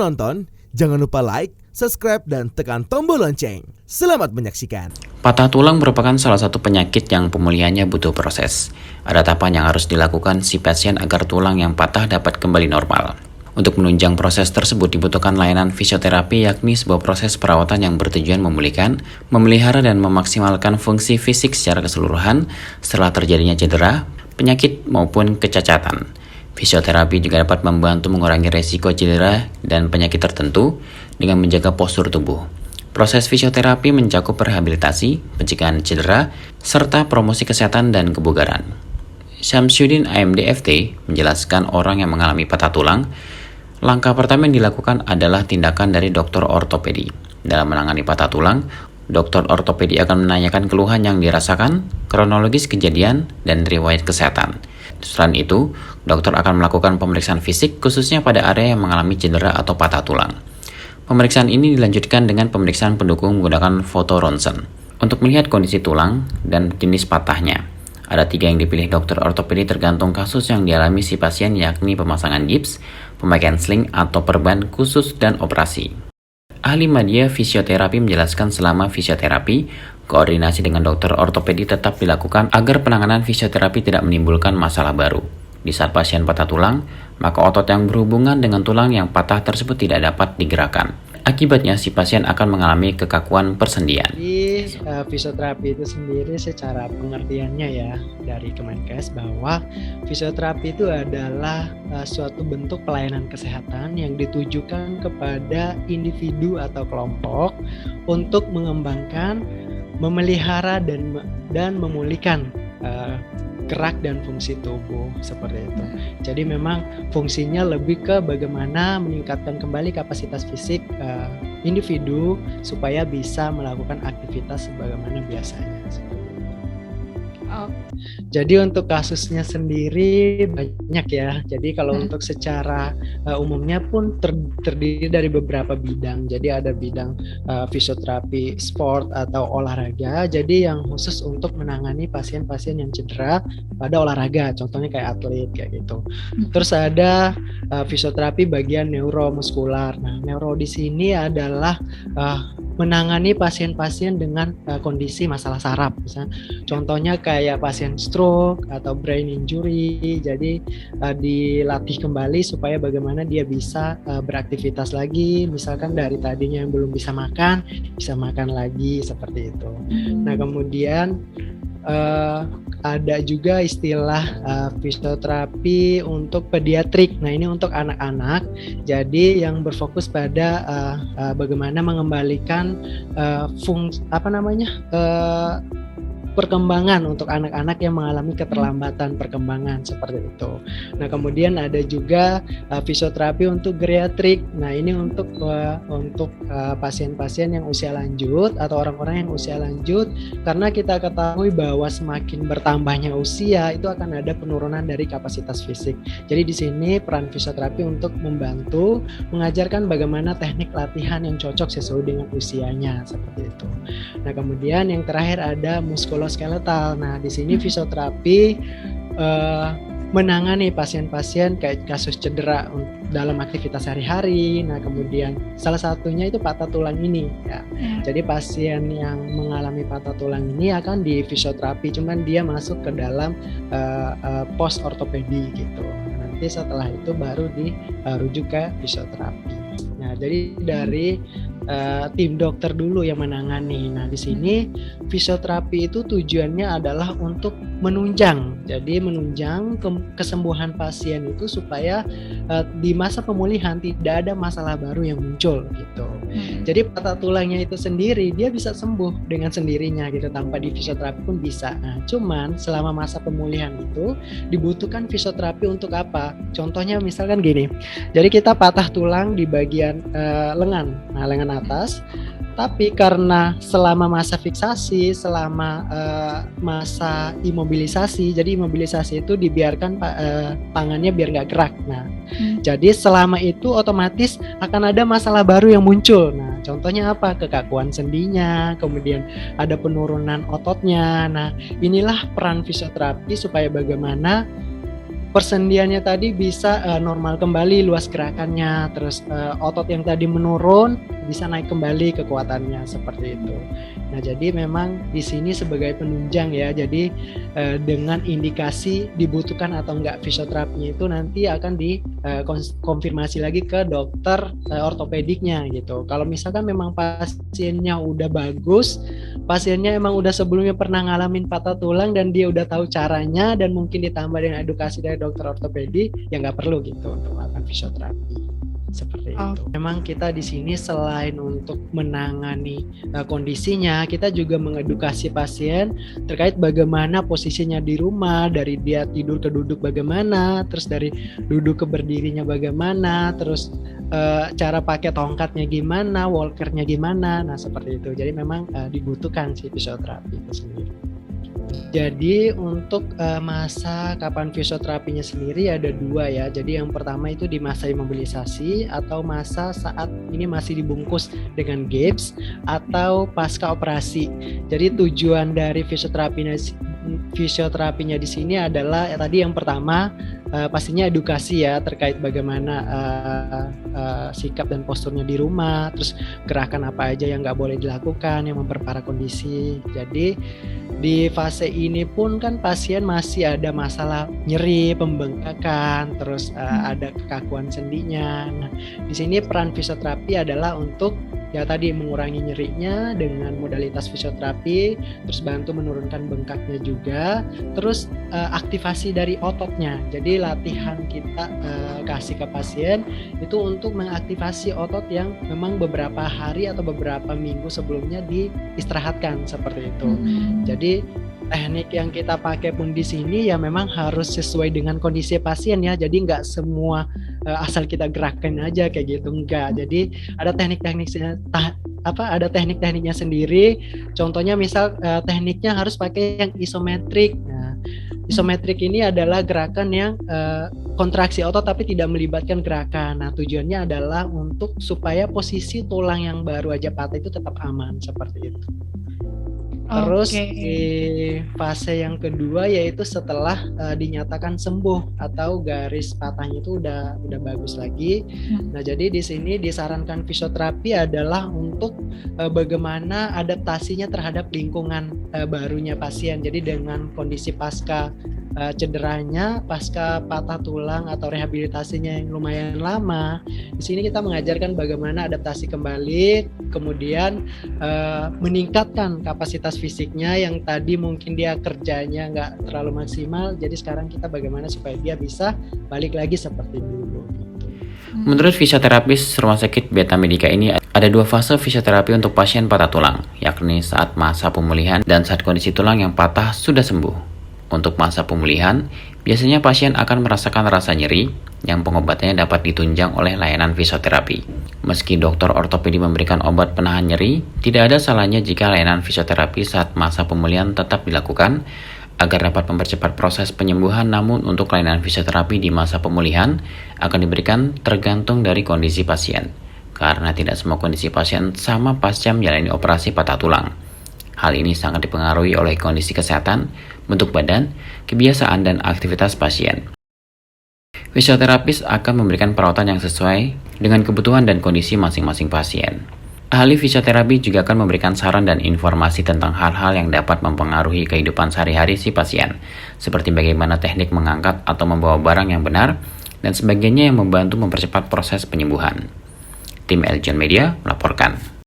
menonton, jangan lupa like, subscribe, dan tekan tombol lonceng. Selamat menyaksikan. Patah tulang merupakan salah satu penyakit yang pemulihannya butuh proses. Ada tahapan yang harus dilakukan si pasien agar tulang yang patah dapat kembali normal. Untuk menunjang proses tersebut dibutuhkan layanan fisioterapi, yakni sebuah proses perawatan yang bertujuan memulihkan, memelihara, dan memaksimalkan fungsi fisik secara keseluruhan setelah terjadinya cedera, penyakit, maupun kecacatan. Fisioterapi juga dapat membantu mengurangi resiko cedera dan penyakit tertentu dengan menjaga postur tubuh. Proses fisioterapi mencakup rehabilitasi, pencegahan cedera, serta promosi kesehatan dan kebugaran. Syamsuddin AMD-FT menjelaskan orang yang mengalami patah tulang, langkah pertama yang dilakukan adalah tindakan dari dokter ortopedi. Dalam menangani patah tulang, dokter ortopedi akan menanyakan keluhan yang dirasakan, kronologis kejadian, dan riwayat kesehatan. Selain itu, dokter akan melakukan pemeriksaan fisik khususnya pada area yang mengalami cedera atau patah tulang. Pemeriksaan ini dilanjutkan dengan pemeriksaan pendukung menggunakan foto ronsen untuk melihat kondisi tulang dan jenis patahnya. Ada 3 yang dipilih dokter ortopedi tergantung kasus yang dialami si pasien, yakni pemasangan gips, pemakaian sling atau perban khusus, dan operasi. Ahli media fisioterapi menjelaskan selama fisioterapi, koordinasi dengan dokter ortopedi tetap dilakukan agar penanganan fisioterapi tidak menimbulkan masalah baru. Di saat pasien patah tulang, maka otot yang berhubungan dengan tulang yang patah tersebut tidak dapat digerakkan. Akibatnya, si pasien akan mengalami kekakuan persendian. Jadi fisioterapi itu sendiri secara pengertiannya ya dari Kemenkes bahwa fisioterapi itu adalah suatu bentuk pelayanan kesehatan yang ditujukan kepada individu atau kelompok untuk mengembangkan, memelihara dan memulihkan gerak dan fungsi tubuh seperti itu. Jadi memang fungsinya lebih ke bagaimana meningkatkan kembali kapasitas fisik individu supaya bisa melakukan aktivitas sebagaimana biasanya. Jadi untuk kasusnya sendiri banyak ya. Jadi kalau untuk secara umumnya pun terdiri dari beberapa bidang. Jadi ada bidang fisioterapi sport atau olahraga. Jadi yang khusus untuk menangani pasien-pasien yang cedera pada olahraga. Contohnya kayak atlet kayak gitu. Terus ada fisioterapi bagian neuromuskular. Nah, neuro di sini adalah menangani pasien-pasien dengan kondisi masalah saraf. Misalnya, contohnya kayak pasien stroke atau brain injury. Jadi dilatih kembali supaya bagaimana dia bisa beraktivitas lagi. Misalkan dari tadinya yang belum bisa makan lagi seperti itu. Nah, kemudian ada juga istilah fisioterapi untuk pediatrik. Nah, ini untuk anak-anak. Jadi yang berfokus pada bagaimana mengembalikan perkembangan untuk anak-anak yang mengalami keterlambatan perkembangan seperti itu. Nah, kemudian ada juga fisioterapi untuk geriatrik. Nah, ini untuk pasien-pasien yang usia lanjut atau orang-orang yang usia lanjut, karena kita ketahui bahwa semakin bertambahnya usia itu akan ada penurunan dari kapasitas fisik. Jadi di sini peran fisioterapi untuk membantu mengajarkan bagaimana teknik latihan yang cocok sesuai dengan usianya seperti itu. Nah, kemudian yang terakhir ada muskuloskeletal. Nah, di sini fisioterapi menangani pasien-pasien kayak kasus cedera dalam aktivitas sehari-hari. Nah, kemudian salah satunya itu patah tulang ini ya. Jadi pasien yang mengalami patah tulang ini akan di fisioterapi, cuman dia masuk ke dalam pos ortopedi gitu. Nanti setelah itu baru dirujuk ke fisioterapi. Nah, jadi dari tim dokter dulu yang menangani. Nah, di sini fisioterapi itu tujuannya adalah untuk menunjang. Jadi menunjang kesembuhan pasien itu supaya di masa pemulihan tidak ada masalah baru yang muncul gitu. Jadi patah tulangnya itu sendiri dia bisa sembuh dengan sendirinya gitu, tanpa di fisioterapi pun bisa. Nah, cuman selama masa pemulihan itu dibutuhkan fisioterapi untuk apa? Contohnya misalkan gini. Jadi kita patah tulang di bagian lengan. Nah, lengan atas. Tapi karena selama masa fiksasi, selama masa imobilisasi, jadi imobilisasi itu dibiarkan tangannya biar nggak gerak. Nah, jadi selama itu otomatis akan ada masalah baru yang muncul. Nah, contohnya apa? Kekakuan sendinya, kemudian ada penurunan ototnya. Nah, inilah peran fisioterapi supaya bagaimana persendiannya tadi bisa normal kembali luas gerakannya, terus otot yang tadi menurun bisa naik kembali kekuatannya seperti itu. Nah, jadi memang di sini sebagai penunjang ya. Jadi dengan indikasi dibutuhkan atau enggak fisioterapinya itu nanti akan dikonfirmasi lagi ke dokter ortopediknya gitu. Kalau misalkan memang pasiennya udah bagus, pasiennya emang udah sebelumnya pernah ngalamin patah tulang dan dia udah tahu caranya dan mungkin ditambah dengan edukasi dari dokter ortopedi, ya nggak perlu gitu untuk melakukan fisioterapi seperti itu. Memang kita di sini selain untuk menangani kondisinya, kita juga mengedukasi pasien terkait bagaimana posisinya di rumah, dari dia tidur ke duduk bagaimana, terus dari duduk ke berdirinya bagaimana, terus cara pakai tongkatnya gimana, walkernya gimana, nah seperti itu. Jadi memang dibutuhkan si fisioterapi itu sendiri. Jadi untuk masa kapan fisioterapinya sendiri ada 2 ya. Jadi yang pertama itu di masa imobilisasi atau masa saat ini masih dibungkus dengan gips atau pasca operasi. Jadi tujuan dari fisioterapinya di sini adalah tadi yang pertama pastinya edukasi ya terkait bagaimana sikap dan posturnya di rumah, terus gerakan apa aja yang nggak boleh dilakukan yang memperparah kondisi. Jadi di fase ini pun kan pasien masih ada masalah nyeri, pembengkakan, terus ada kekakuan sendinya. Nah, di sini peran fisioterapi adalah untuk ya tadi mengurangi nyerinya dengan modalitas fisioterapi, terus bantu menurunkan bengkaknya juga, terus aktivasi dari ototnya. Jadi latihan kita kasih ke pasien itu untuk mengaktifasi otot yang memang beberapa hari atau beberapa minggu sebelumnya diistirahatkan seperti itu. Jadi teknik yang kita pakai pun di sini ya memang harus sesuai dengan kondisi pasien ya. Jadi nggak semua asal kita gerakan aja kayak gitu, enggak. Jadi ada ada teknik-tekniknya sendiri. Contohnya misal tekniknya harus pakai yang isometrik. Nah, isometrik ini adalah gerakan yang kontraksi otot tapi tidak melibatkan gerakan. Nah, tujuannya adalah untuk supaya posisi tulang yang baru aja patah itu tetap aman seperti itu. Terus di fase yang kedua yaitu setelah dinyatakan sembuh atau garis patahnya itu udah bagus lagi. Nah, jadi di sini disarankan fisioterapi adalah untuk bagaimana adaptasinya terhadap lingkungan barunya pasien. Jadi dengan kondisi pasca cederanya, pasca patah tulang atau rehabilitasinya yang lumayan lama, di sini kita mengajarkan bagaimana adaptasi kembali, kemudian meningkatkan kapasitas fisiknya yang tadi mungkin dia kerjanya nggak terlalu maksimal, jadi sekarang kita bagaimana supaya dia bisa balik lagi seperti dulu. Menurut fisioterapis Rumah Sakit Beta Medica ini, ada 2 fase fisioterapi untuk pasien patah tulang, yakni saat masa pemulihan dan saat kondisi tulang yang patah sudah sembuh. Untuk masa pemulihan, biasanya pasien akan merasakan rasa nyeri yang pengobatannya dapat ditunjang oleh layanan fisioterapi. Meski dokter ortopedi memberikan obat penahan nyeri, tidak ada salahnya jika layanan fisioterapi saat masa pemulihan tetap dilakukan agar dapat mempercepat proses penyembuhan. Namun untuk layanan fisioterapi di masa pemulihan akan diberikan tergantung dari kondisi pasien, karena tidak semua kondisi pasien sama pasca menjalani operasi patah tulang. Hal ini sangat dipengaruhi oleh kondisi kesehatan, bentuk badan, kebiasaan, dan aktivitas pasien. Fisioterapis akan memberikan perawatan yang sesuai dengan kebutuhan dan kondisi masing-masing pasien. Ahli fisioterapi juga akan memberikan saran dan informasi tentang hal-hal yang dapat mempengaruhi kehidupan sehari-hari si pasien, seperti bagaimana teknik mengangkat atau membawa barang yang benar, dan sebagainya yang membantu mempercepat proses penyembuhan. Tim Eljon Media melaporkan.